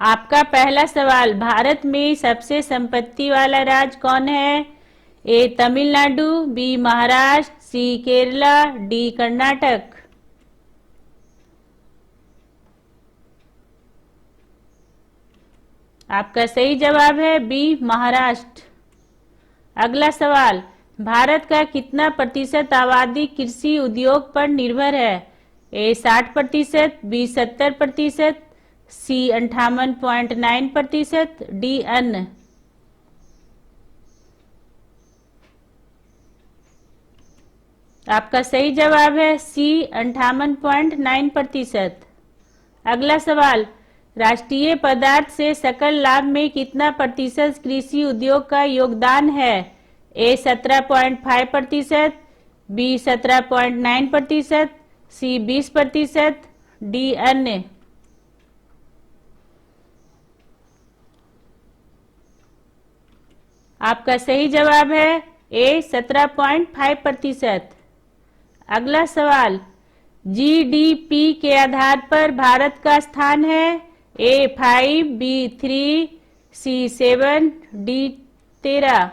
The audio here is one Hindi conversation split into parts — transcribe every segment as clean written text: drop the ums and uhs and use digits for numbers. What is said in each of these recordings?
आपका पहला सवाल, भारत में सबसे संपत्ति वाला राज्य कौन है? ए तमिलनाडु, बी महाराष्ट्र, सी केरला, डी कर्नाटक। आपका सही जवाब है बी महाराष्ट्र। अगला सवाल, भारत का कितना प्रतिशत आबादी कृषि उद्योग पर निर्भर है? ए 60%, बी 70%, सी 58.9%, डी अन्य। आपका सही जवाब है सी 58.9%। अगला सवाल, राष्ट्रीय पदार्थ से सकल लाभ में कितना प्रतिशत कृषि उद्योग का योगदान है? ए 17.5%, बी 17.9%, सी 20%, डी अन्य। आपका सही जवाब है ए 17.5%। अगला सवाल, जीडीपी के आधार पर भारत का स्थान है? ए 5, बी 3, सी 7, डी 13।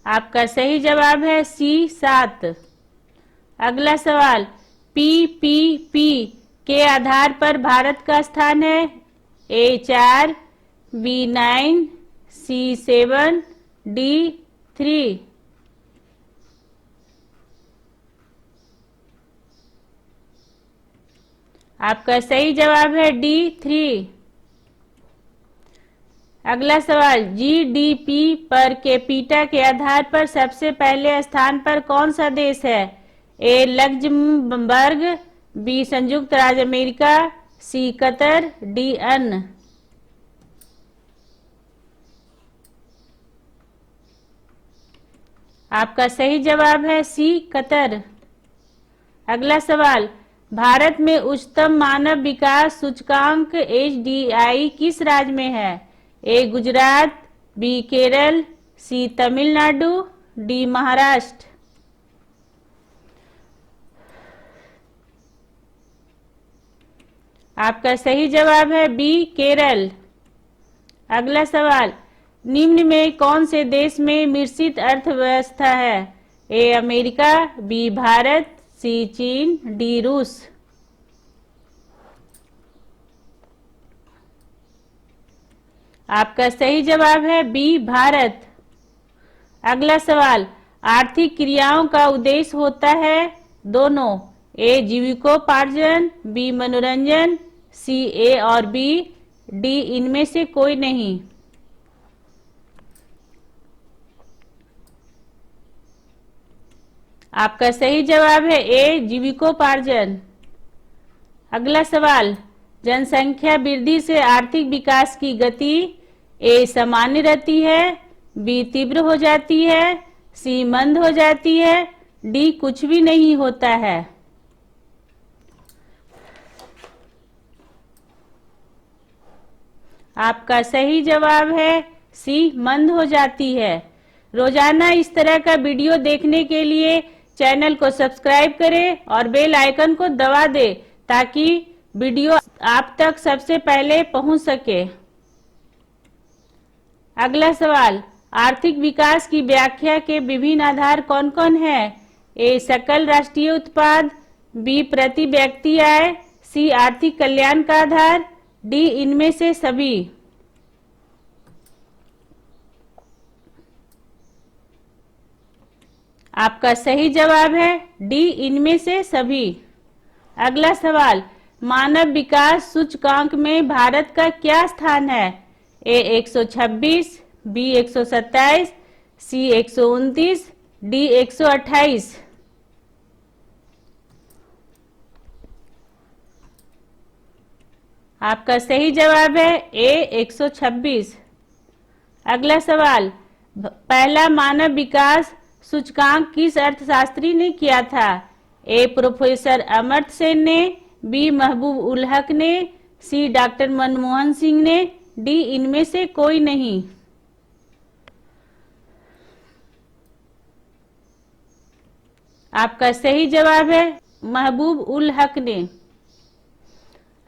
आपका सही जवाब है सी 7। अगला सवाल, पीपीपी के आधार पर भारत का स्थान है? ए 4, बी 9, सी 7, डी 3। आपका सही जवाब है डी 3। अगला सवाल, जीडीपी पर कैपिटा के आधार पर सबसे पहले स्थान पर कौन सा देश है? ए लक्जमबर्ग, बी संयुक्त राज्य अमेरिका, सी कतर, डी अन्य। आपका सही जवाब है सी कतर। अगला सवाल, भारत में उच्चतम मानव विकास सूचकांक एचडीआई किस राज्य में है? ए गुजरात, बी केरल, सी तमिलनाडु, डी महाराष्ट्र। आपका सही जवाब है बी केरल। अगला सवाल, निम्न में कौन से देश में मिश्रित अर्थव्यवस्था है? ए अमेरिका, बी भारत, सी चीन, डी रूस। आपका सही जवाब है बी भारत। अगला सवाल, आर्थिक क्रियाओं का उद्देश्य होता है? दोनों। ए जीविकोपार्जन, बी मनोरंजन, सी ए और बी, डी इनमें से कोई नहीं। आपका सही जवाब है ए जीविकोपार्जन। अगला सवाल, जनसंख्या वृद्धि से आर्थिक विकास की गति ए सामान्य रहती है, बी तीव्र हो जाती है, सी मंद हो जाती है, डी कुछ भी नहीं होता है। आपका सही जवाब है सी मंद हो जाती है। रोजाना इस तरह का वीडियो देखने के लिए चैनल को सब्सक्राइब करें और बेल आइकन को दबा दें ताकि वीडियो आप तक सबसे पहले पहुंच सके। अगला सवाल, आर्थिक विकास की व्याख्या के विभिन्न आधार कौन कौन है? ए सकल राष्ट्रीय उत्पाद, बी प्रति व्यक्ति आय, सी आर्थिक कल्याण का आधार, डी इनमें से सभी। आपका सही जवाब है डी इनमें से सभी। अगला सवाल, मानव विकास सूचकांक में भारत का क्या स्थान है? ए 126, बी 127, सी 129, डी 128। आपका सही जवाब है ए 126। अगला सवाल, पहला मानव विकास सूचकांक किस अर्थशास्त्री ने किया था? ए प्रोफेसर अमर्त्य सेन ने, बी महबूब उल हक ने, सी डॉक्टर मनमोहन सिंह ने, डी इनमें से कोई नहीं। आपका सही जवाब है महबूब उल हक ने।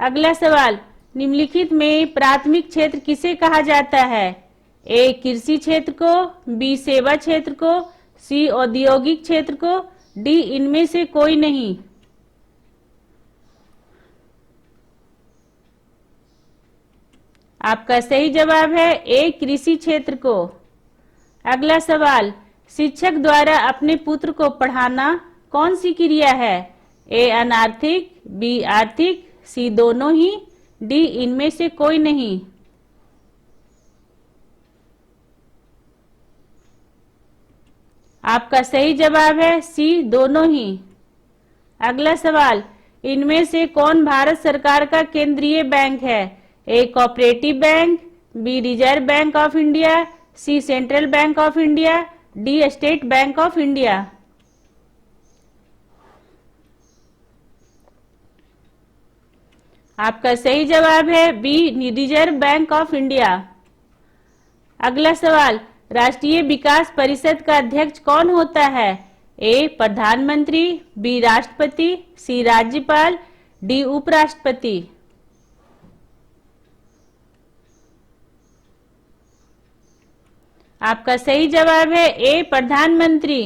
अगला सवाल, निम्नलिखित में प्राथमिक क्षेत्र किसे कहा जाता है? ए कृषि क्षेत्र को, बी सेवा क्षेत्र को, सी औद्योगिक क्षेत्र को, डी इनमें से कोई नहीं। आपका सही जवाब है ए कृषि क्षेत्र को। अगला सवाल, शिक्षक द्वारा अपने पुत्र को पढ़ाना कौन सी क्रिया है? ए अनार्थिक, बी आर्थिक, सी दोनों ही, डी इनमें से कोई नहीं। आपका सही जवाब है सी दोनों ही। अगला सवाल, इनमें से कौन भारत सरकार का केंद्रीय बैंक है? A cooperative bank, B Reserve Bank of India, C Central Bank of India, D State Bank of India. आपका सही जवाब है B Reserve Bank of India. अगला सवाल, राष्ट्रीय विकास परिषद का अध्यक्ष कौन होता है? ए प्रधानमंत्री, बी राष्ट्रपति, सी राज्यपाल, डी उपराष्ट्रपति। आपका सही जवाब है ए प्रधानमंत्री।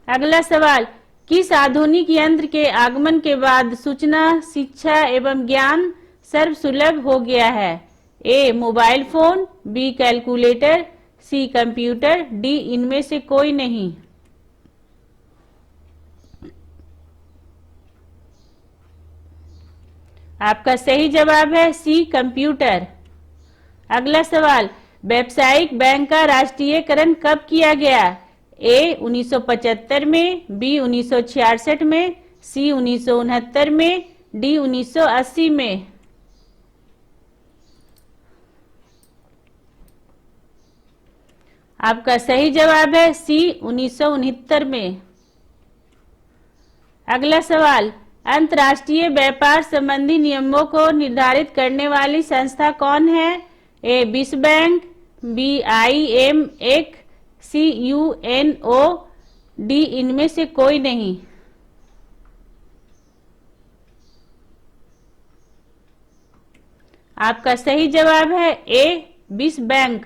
अगला सवाल, किस आधुनिक यंत्र के आगमन के बाद सूचना, शिक्षा एवं ज्ञान सर्वसुलभ हो गया है? ए मोबाइल फोन, बी कैलकुलेटर, सी कंप्यूटर, डी इनमें से कोई नहीं। आपका सही जवाब है सी कंप्यूटर। अगला सवाल, व्यावसायिक बैंक का राष्ट्रीयकरण कब किया गया? ए 1975 में, बी 1966 में, सी 1969 में, डी 1980 में। आपका सही जवाब है सी 1969 में। अगला सवाल, अंतर्राष्ट्रीय व्यापार संबंधी नियमों को निर्धारित करने वाली संस्था कौन है? ए विश्व बैंक, बी IMF, सी UNO, डी इनमें से कोई नहीं। आपका सही जवाब है ए विश्व बैंक।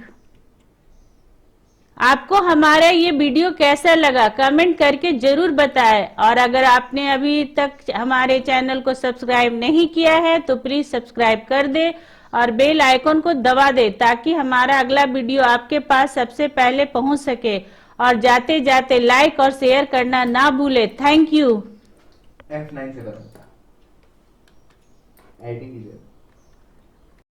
आपको हमारा ये वीडियो कैसा लगा कमेंट करके जरूर बताएं, और अगर आपने अभी तक हमारे चैनल को सब्सक्राइब नहीं किया है तो प्लीज सब्सक्राइब कर दे और बेल आइकन को दबा दे ताकि हमारा अगला वीडियो आपके पास सबसे पहले पहुंच सके। और जाते जाते लाइक और शेयर करना ना भूले। Thank you. F9 से करूँगा एडिटिंग कीजिए।